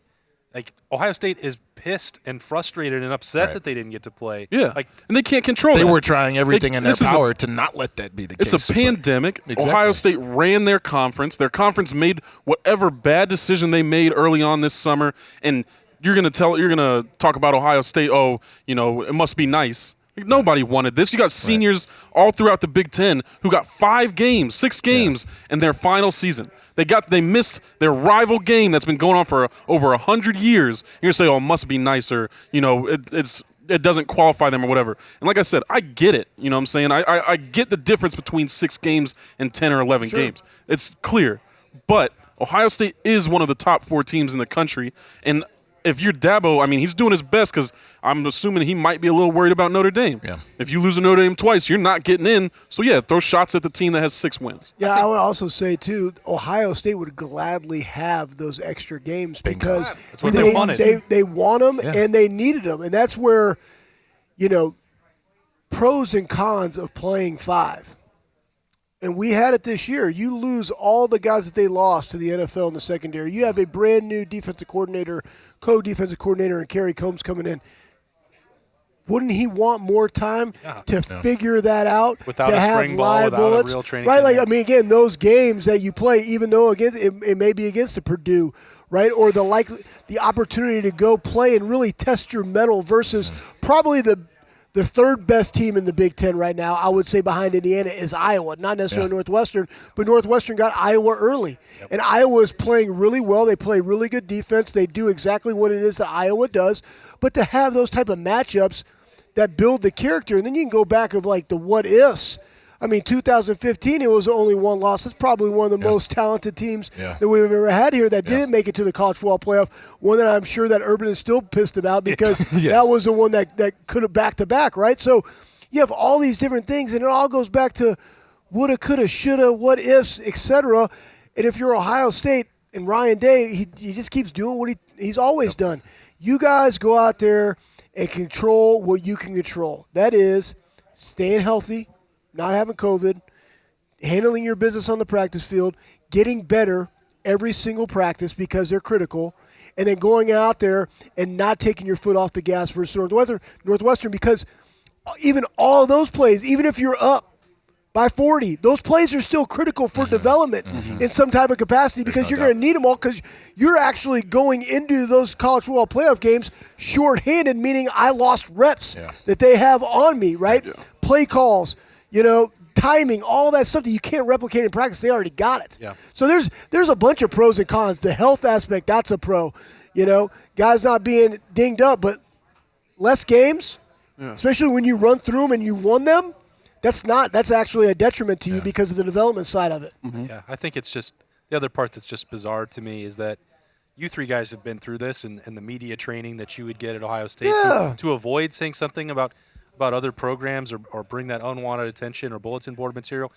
like Ohio State is pissed and frustrated and upset that they didn't get to play. Yeah, like, and they can't control They that. were trying everything in their power to not let that be the case. It's a pandemic. Exactly. Ohio State ran their conference. Their conference made whatever bad decision they made early on this summer, and you're going to talk about Ohio State, it must be nice. Like, nobody wanted this. You got seniors all throughout the Big Ten who got 6 games in their final season. They missed their rival game that's been going on for over 100 years. You're going to say, oh, it must be nicer. It doesn't qualify them or whatever. And like I said, I get it. You know what I'm saying? I get the difference between 6 games and 10 or 11 games. It's clear. But Ohio State is one of the top 4 teams in the country, and if you're Dabo, I mean, he's doing his best because I'm assuming he might be a little worried about Notre Dame. Yeah. If you lose to Notre Dame twice, you're not getting in. So, throw shots at the team that has 6 wins. Yeah, I would also say, too, Ohio State would gladly have those extra games because that's what they wanted. They want them and they needed them. And that's where, pros and cons of playing 5. And we had it this year. You lose all the guys that they lost to the NFL in the secondary. You have a brand new defensive coordinator, co-defensive coordinator, and Kerry Combs coming in. Wouldn't he want more time to figure that out? Without a spring ball, without a real training right? camp. Like, I mean, again, those games that you play, even though it may be against the Purdue, right, or the opportunity to go play and really test your mettle versus probably the third best team in the Big Ten right now, I would say behind Indiana, is Iowa. Not necessarily Northwestern, but Northwestern got Iowa early. Yep. And Iowa is playing really well. They play really good defense. They do exactly what it is that Iowa does. But to have those type of matchups that build the character, and then you can go back of like the what-ifs. I mean, 2015, it was only 1 loss. It's probably one of the most talented teams that we've ever had here that didn't make it to the college football playoff. One that I'm sure that Urban is still pissed about because that was the one that could have back-to-back, right? So you have all these different things, and it all goes back to woulda, coulda, shoulda, what-ifs, etc. And if you're Ohio State and Ryan Day, he just keeps doing what he's always done. You guys go out there and control what you can control. That is staying healthy, not having COVID, handling your business on the practice field, getting better every single practice because they're critical, and then going out there and not taking your foot off the gas versus Northwestern because even all of those plays, even if you're up by 40, those plays are still critical for development in some type of capacity because you're going to need them all because you're actually going into those college football playoff games shorthanded, meaning I lost reps that they have on me, right? Yeah. Play calls, timing, all that stuff that you can't replicate in practice. They already got it. Yeah. So there's a bunch of pros and cons. The health aspect, that's a pro. Guys not being dinged up, but less games, especially when you run through them and you won them, that's actually a detriment to you because of the development side of it. Mm-hmm. Yeah, I think it's just the other part that's just bizarre to me is that, you three guys have been through this and the media training that you would get at Ohio State Yeah. to avoid saying something about other programs or bring that unwanted attention or bulletin board material.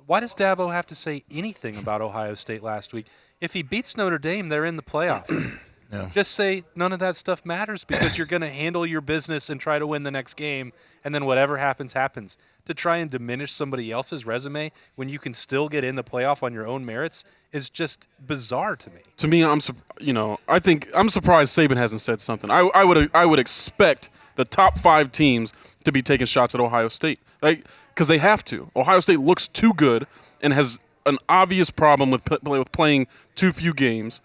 Why does Dabo have to say anything about Ohio State last week? If he beats Notre Dame, they're in the playoff. Yeah. Just say none of that stuff matters because you're going to handle your business and try to win the next game, and then whatever happens, happens. To try and diminish somebody else's resume when you can still get in the playoff on your own merits is just bizarre to me. To me, I think I'm surprised Saban hasn't said something. I would expect the top 5 teams to be taking shots at Ohio State, because they have to. Ohio State looks too good and has an obvious problem with playing too few games.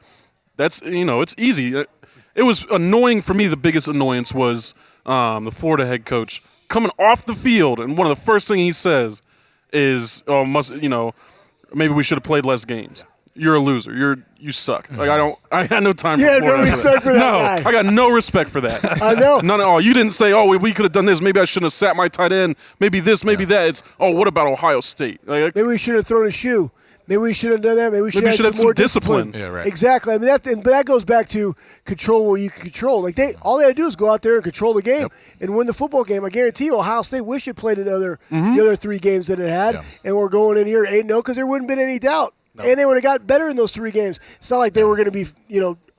That's it's easy. It was annoying for me. The biggest annoyance was the Florida head coach coming off the field, and one of the first things he says is, "Oh, maybe we should have played less games. You're a loser. You suck." Like I got no time. Yeah, for no Florida. respect for that No, guy. I got no respect for that. I know. None at all. You didn't say, "Oh, we could have done this. Maybe I shouldn't have sat my tight end. Maybe this, maybe that." It's, "Oh, what about Ohio State?" Like, Maybe we should have thrown a shoe. Maybe we should have done that. Maybe we should have some more discipline. Yeah, right. Exactly. I mean, but that goes back to control what you can control. Like all they had to do is go out there and control the game and win the football game. I guarantee you, Ohio State wish it played the other 3 games that it had, Yeah. and we're going in here 8-0 because there wouldn't have been any doubt. No. And they would have got better in those 3 games. It's not like they were going to be,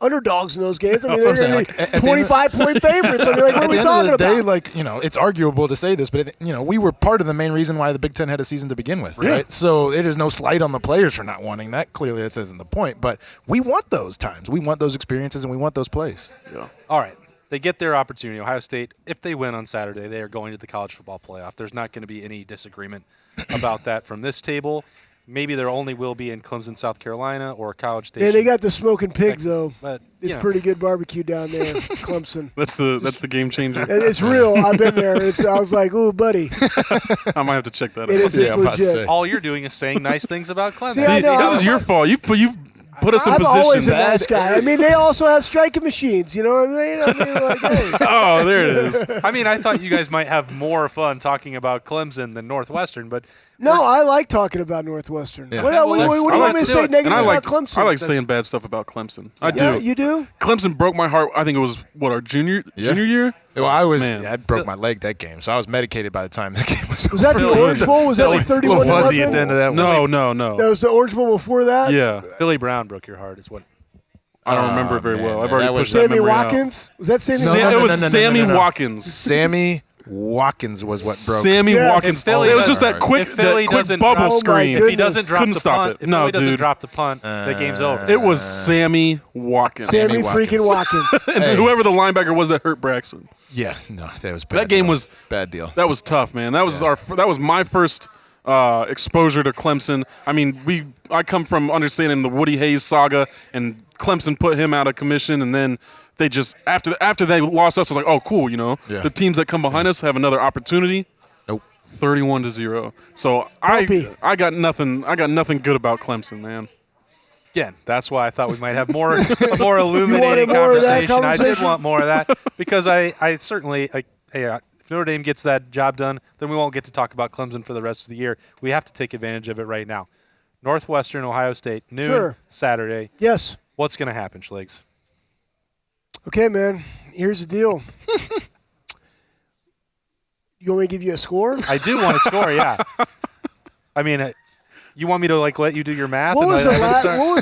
underdogs in those games. I mean, they're going to be 25-point favorites. I mean, like, what are we talking At the end of the about? day, it's arguable to say this, but we were part of the main reason why the Big Ten had a season to begin with, right? So it is no slight on the players for not wanting that. Clearly, that isn't the point. But we want those times, we want those experiences, and we want those plays. yeah. All right. They get their opportunity. Ohio State, if they win on Saturday, they are going to the college football playoff. There's not going to be any disagreement about that from this table. Maybe there only will be in Clemson, South Carolina, or College Station. Yeah, they got the smoking pig, Texas. though. But, It's pretty good barbecue down there, Clemson. That's the game changer. It's real. I've been there. I was like, ooh, buddy. I might have to check that out. It is Yeah, I'm about to legit. say. all you're doing is saying nice things about Clemson. Yeah, I know. This is your fault. You've put us in I'm always position. a nice guy. I mean, they also have striking machines. You know what I mean? Like, hey. Oh, there it is. I mean, I thought you guys might have more fun talking about Clemson than Northwestern, but No, I like talking about Northwestern. Yeah. What do you want me to say negative And about Clemson? I like saying bad stuff about Clemson. I Yeah, do. you do? Clemson broke my heart. I think it was our junior year. Well, Man. I broke my leg that game, so I was medicated by the time the game was over. Was that the Orange Bowl? Was that like 31 a little fuzzy to at the end of that No, one. no. That was the Orange Bowl before that? Yeah, Billy Brown broke your heart is what. I don't remember it very man, well. I've that already was pushed that Sammy memory out. Watkins? Was that Sammy No, Watkins? It was Sammy no. Watkins. Sammy Watkins was what broke. Sammy Yes. Watkins. If Philly It was doesn't- just that quick, if Philly that quick doesn't bubble drop- screen. If he doesn't drop Couldn't the stop punt, it. if No, Philly doesn't dude. drop the punt, the game's over. It was Sammy Watkins. Sammy Watkins. freaking Watkins. And Hey. whoever the linebacker was that hurt Braxton. Yeah, no, that was bad. That game deal. was- bad deal. That was tough, man. That was that was my first exposure to Clemson. I mean, I come from understanding the Woody Hayes saga, and Clemson put him out of commission, and then they just after they lost us, I was like, oh, cool, Yeah. the teams that come behind us have another opportunity. Nope. 31-0. So Bumpy. I got nothing good about Clemson, man. Again, that's why I thought we might have more a more illuminating more of that conversation. I did conversation? want more of that because I certainly if Notre Dame gets that job done, then we won't get to talk about Clemson for the rest of the year. We have to take advantage of it right now. Northwestern, Ohio State, noon Sure. Saturday. Yes. What's going to happen, Schlegs? Okay, man. Here's the deal. You want me to give you a score? I do want to score, yeah. I mean, you want me to let you do your math? What and was then the I last? start? What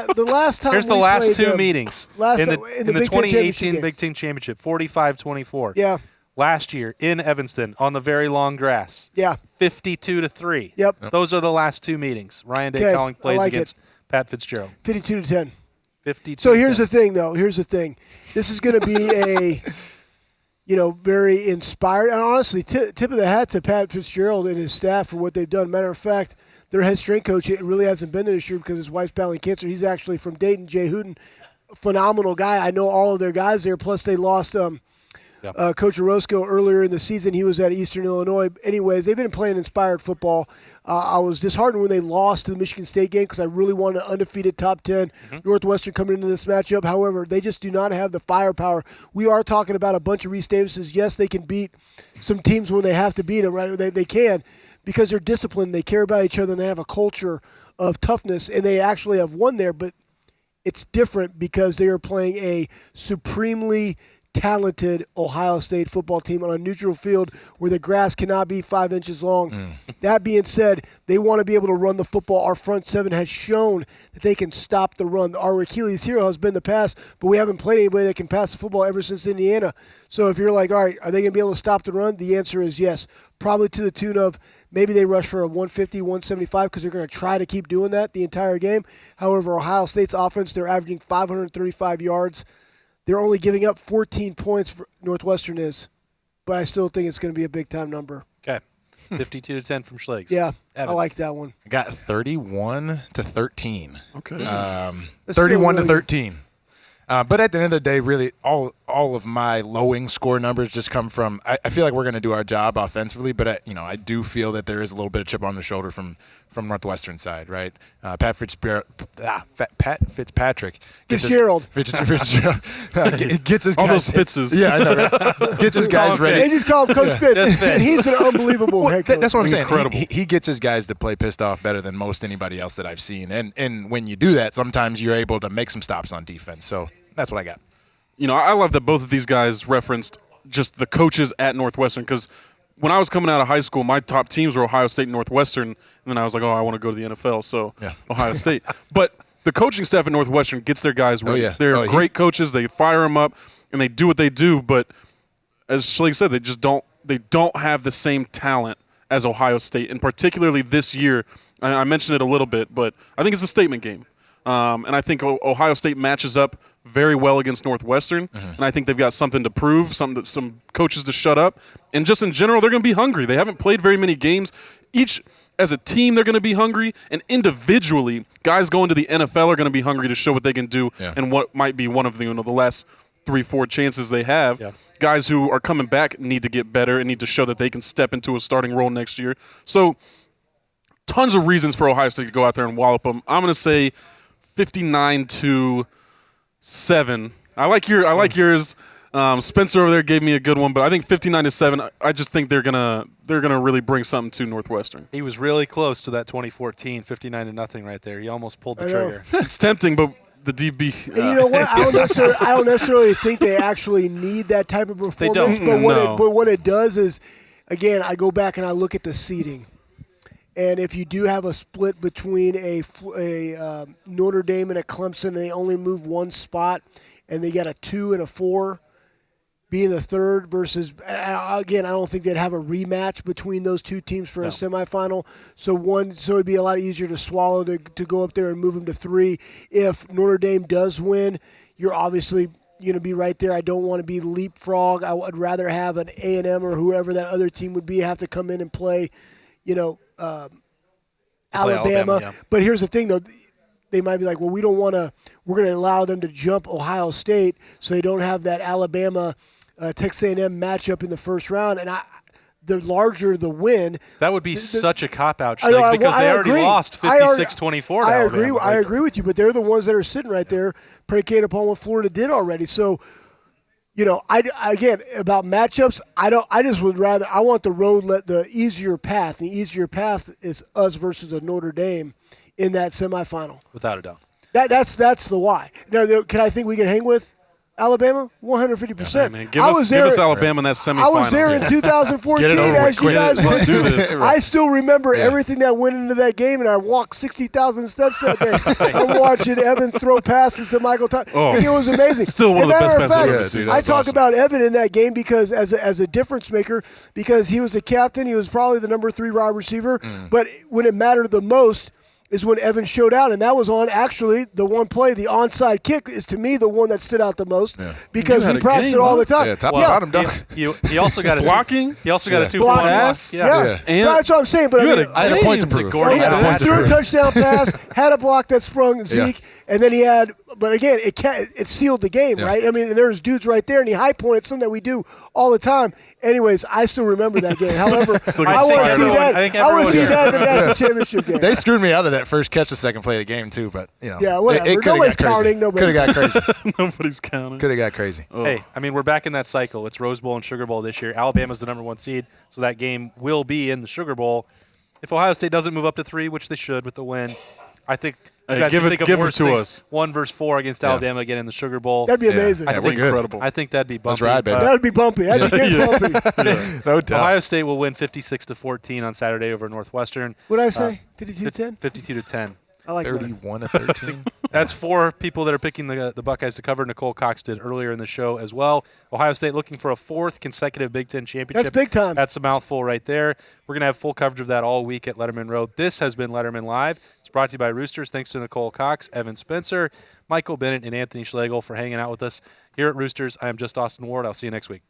was the last time? Here's the we last played two them? meetings Last in the time- in the Big Ten 2018 championship Big Ten Championship, 45-24. Yeah, Last year in Evanston on the very long grass, yeah. 52-3. Yep. Those are the last two meetings. Ryan Day Okay, calling I plays like it. against Pat Fitzgerald. 52-10. 52. So here's the thing, though. Here's the thing. This is going to be a, very inspired. And honestly, tip of the hat to Pat Fitzgerald and his staff for what they've done. Matter of fact, their head strength coach really hasn't been there this year because his wife's battling cancer. He's actually from Dayton, Jay Hooten. Phenomenal guy. I know all of their guys there. Plus, they lost Coach Orozco earlier in the season. He was at Eastern Illinois. Anyways, they've been playing inspired football. I was disheartened when they lost to the Michigan State game because I really wanted an undefeated top 10 Northwestern coming into this matchup. However, they just do not have the firepower. We are talking about a bunch of Reese Davises. Yes, they can beat some teams when they have to beat them, right? They can because they're disciplined. They care about each other, and they have a culture of toughness, and they actually have won there. But it's different because they are playing a supremely talented Ohio State football team on a neutral field where the grass cannot be 5 inches long. That being said, they want to be able to run the football. Our front seven has shown that they can stop the run. Our Achilles heel has been the pass, but we haven't played anybody that can pass the football ever since Indiana. So if you're like, all right, are they going to be able to stop the run? The answer is yes. Probably to the tune of maybe they rush for a 150, 175 because they're going to try to keep doing that the entire game. However, Ohio State's offense, they're averaging 535 yards. They're only giving up 14 points for Northwestern is, but I still think it's going to be a big-time number. Okay. 52-10 from Schlegs. Yeah, Evan. I like that one. I got 31-13. Okay. 31-13. But at the end of the day, really, all of my lowing score numbers just come from. I feel like we're going to do our job offensively, but I do feel that there is a little bit of chip on the shoulder from Northwestern side, right? Pat Fitzpatrick Fitzgerald. Fitzgerald gets his All guys, those Fitzes. Yeah, I know. Right? Gets his guys ready. They just call him Coach Fitz, Just Fitz. and he's an unbelievable head coach. That's what I'm saying. Incredible. He gets his guys to play pissed off better than most anybody else that I've seen. And when you do that, sometimes you're able to make some stops on defense. So that's what I got. I love that both of these guys referenced just the coaches at Northwestern because when I was coming out of high school, my top teams were Ohio State and Northwestern, and then I was like, I want to go to the NFL, so Yeah. Ohio State. But the coaching staff at Northwestern gets their guys ready. yeah. They're great coaches. They fire them up, and they do what they do. But as Schlegel said, they just don't have the same talent as Ohio State, and particularly this year. I mentioned it a little bit, but I think it's a statement game. And I think Ohio State matches up very well against Northwestern, and I think they've got something to prove, some coaches to shut up. And just in general, they're going to be hungry. They haven't played very many games. Each, as a team, they're going to be hungry, and individually, guys going to the NFL are going to be hungry to show what they can do and what might be one of the last 3-4 chances they have. Yeah. Guys who are coming back need to get better and need to show that they can step into a starting role next year. So tons of reasons for Ohio State to go out there and wallop them. I'm going to say 59-7. I like yours. Spencer over there gave me a good one, but I think 59-7. I just think they're gonna really bring something to Northwestern. He was really close to that 2014 59-0 right there. He almost pulled the trigger. It's tempting, but the DB. And you know what? I don't necessarily think they actually need that type of performance. They don't. But what it does is, again, I go back and I look at the seeding. And if you do have a split between a Notre Dame and a Clemson, and they only move one spot, and they got a 2 and a 4 being the third versus, again, I don't think they'd have a rematch between those two teams for a semifinal. So it'd be a lot easier to swallow to go up there and move them to 3. If Notre Dame does win, you're obviously going to be right there. I don't want to be leapfrog. I would rather have an A&M or whoever that other team would be have to come in and play, Alabama. But here's the thing, though. They might be like, well, we're going to allow them to jump Ohio State so they don't have that Alabama Texas A&M matchup in the first round. And the larger the win. That would be such a cop-out, because they already lost 56-24 I agree with you, but they're the ones that are sitting right there predicated upon what Florida did already. So, again, about matchups, I want the road, the easier path. The easier path is us versus a Notre Dame in that semifinal. Without a doubt. That's the why. Now, can I think we can hang with Alabama? 150%. Yeah, man. Give us Alabama in that semifinal. I was there in 2014 as you guys went. Let's do this. I still remember everything that went into that game, and I walked 60,000 steps that day. I'm watching Evan throw passes to Michael Thomas. It was amazing. Still one of the best passes I've ever seen. seen. I talk about Evan in that game because as a difference maker, because he was the captain. He was probably the number 3 wide receiver. But when it mattered the most is when Evan showed out, and that was on actually the one play, the onside kick is to me the one that stood out the most because we practice it all the time. Yeah, top bottom dog. He also got a blocking. He also got a 2-for-1 pass. Yeah. And that's what I'm saying. But I had a point to prove. Threw a touchdown pass, had a block that sprung Zeke, and then he had. But again, it sealed the game, right? I mean, and there's dudes right there, and he high pointed, something that we do all the time. Anyways, I still remember that game. However, I want to see that. I want to see that in the national championship game. They screwed me out of that first catch the second play of the game too, but yeah, whatever. Nobody's counting. Could have got crazy. Nobody's counting. Could have got crazy. Hey, I mean, we're back in that cycle. It's Rose Bowl and Sugar Bowl this year. Alabama's the number 1 seed, so that game will be in the Sugar Bowl. If Ohio State doesn't move up to 3, which they should with the win, I think Hey, you guys give can it- think of give it worse to things. us. 1-4 against Alabama again in the Sugar Bowl. That'd be amazing. Yeah, I we're think good. Incredible. I think that'd be bumpy. Let's ride, baby. That would be bumpy. That'd be damn bumpy. No doubt. Ohio State will win 56-14 on Saturday over Northwestern. What did I say? 52-10? 52-10. I like that. 31-13. That's 4 people that are picking the Buckeyes to cover. Nicole Cox did earlier in the show as well. Ohio State looking for a 4th consecutive Big Ten championship. That's big time. That's a mouthful right there. We're going to have full coverage of that all week at Letterman Road. This has been Letterman Live. It's brought to you by Roosters. Thanks to Nicole Cox, Evan Spencer, Michael Bennett, and Anthony Schlegel for hanging out with us here at Roosters. I am just Austin Ward. I'll see you next week.